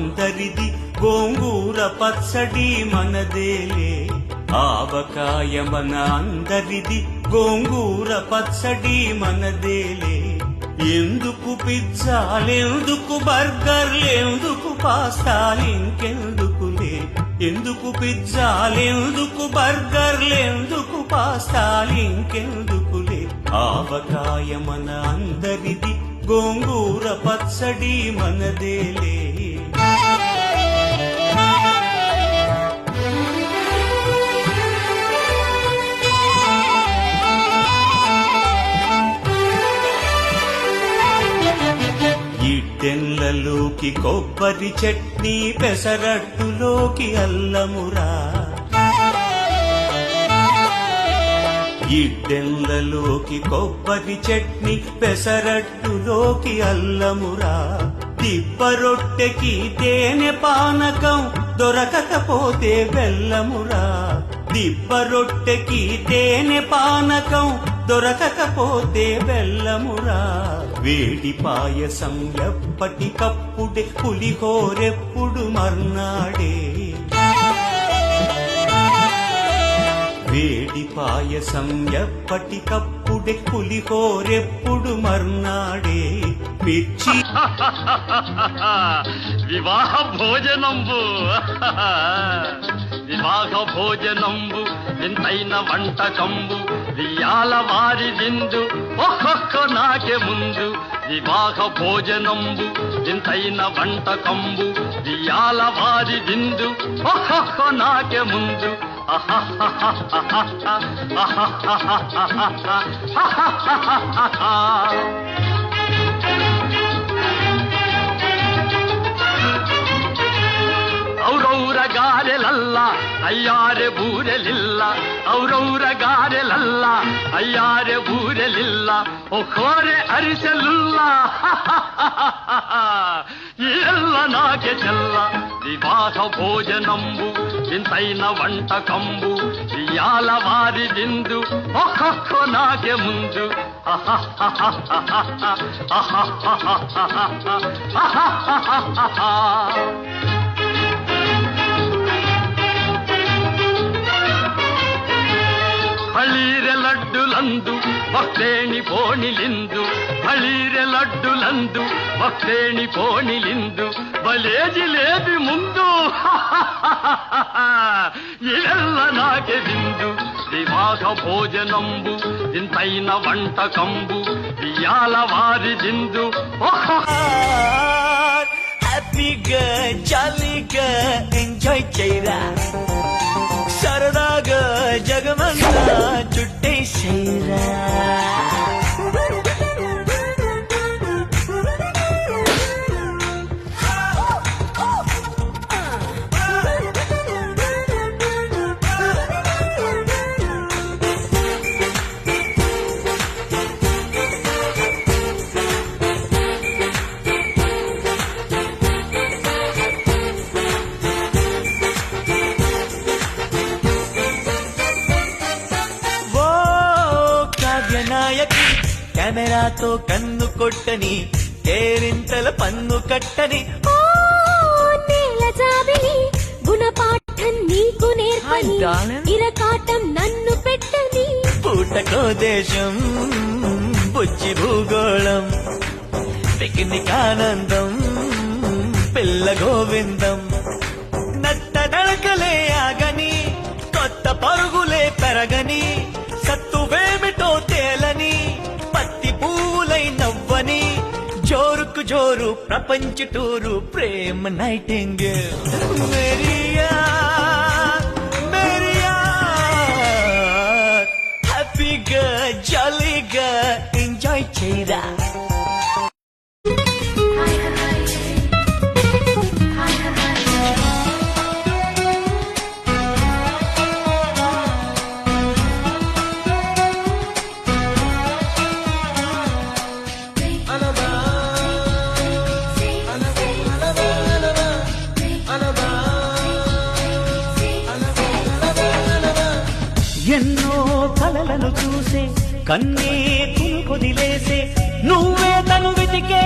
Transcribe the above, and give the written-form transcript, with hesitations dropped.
అందరిది గోంగూర పచ్చడి మనదేలే ఆవకాయ మన అందరిది గోంగూర పచ్చడి మనదేలే ఎందుకు పిజ్జాలెందుకు బర్గర్లెందుకు పాస్తాలింకెందుకులే ఎందుకు పిజ్జాలెందుకు బర్గర్లెందుకు పాస్తాలింకెందుకులే ఆవకాయ మన అందరిది గోంగూర పచ్చడి మనదేలే ఇడ్డెన్లలోకి కొబ్బరి చట్నీ పెసరట్టులోకి అల్లమురా ఇడ్డెన్లలోకి కొబ్బరి చట్నీ పెసరట్టులోకి అల్లమురా దిబ్బ రొట్టెకి తేనె పానకం దొరకకపోతే బెల్లమురా దిబ్బ రొట్టెకి తేనె పానకం దొరకకపోతే బెల్లమురా వేడి పాయసం ఎప్పటికప్పుడే పులిహోరెప్పుడు మర్నాడే వేడి పాయసం ఎప్పటికప్పుడే పులిహోరెప్పుడు మర్నాడే పిచ్చి వివాహ భోజనంబు వివాహ భోజనంబు వింతైన వంటకంబు వియాల వారి విందు ఒక్కొక్క నాకే ముందు వివాహ భోజనంబు వింతైన వంటకంబు వియాల వారి విందు ఒక్కొక్క నాకే ముందు ఔరౌర గారెలల్ల అయ్యారె బూరెలిల్ల ఔరౌర గారెలల్ల అయ్యారె బూరెలిల్ల ఒక్కోరె అరిసెలుల్ల ಎಲ್ಲ ನಾಕೆ ಚೆಲ್ಲ ವಿವಾಹ ಭೋಜನಂಬು ವಿಂತೈನ వంటకంబు వియాల వారి విందు ఒక్కొక్క నాకే ముందు ಹಳೀರೆ ಲಡ್ಡುಲಂದು ಭಕ್ತೇಣಿ ಪೋಣಿಲಿಂದು ಹಳೀರೆ ಲಡ್ಡುಲಂದು ಭಕ್ತೇಣಿ ಪೋಣಿಲಿಂದು ಬಲೇ ಜಿಲೇಬಿ ಮುಂದು ಇವೆಲ್ಲ ನಾಕೆ ಬಿಂದು ವಿವಾಹ ಭೋಜನಂಬು ಇಂತೈನ వంటకంబు వియాల వారి దిందు హ్యాపీగా జాలీగా ఎంజాయ్ చేయరా సరదాగా జగమంతా చుట్టేసేరా నాయకి కెమెరాతో కన్ను కొట్టని కేరింతల పన్ను కట్టని గుణపాఠం నీకు నేర్పని ఇరకాటం నన్ను పెట్టని పూటకో దేశం బుజ్జి భూగోళం పిక్నిక్ ఆనందం పిల్ల గోవిందం నట్ట నడకలే ఆగని కొత్త పరుగులే పెరగని సత్తువేమిటో తేలని పత్తి పూలై నవ్వని జోరుకు జోరు ప్రపంచ టూరు ప్రేమ నైటింగేల్ మేరియా మేరియా హ్యాపీగా జాలీగా ఎంజాయ్ చేయరా ఎన్నో కలలను చూసే కన్నే తును కొదిలేసే నువ్వే తను వెతికే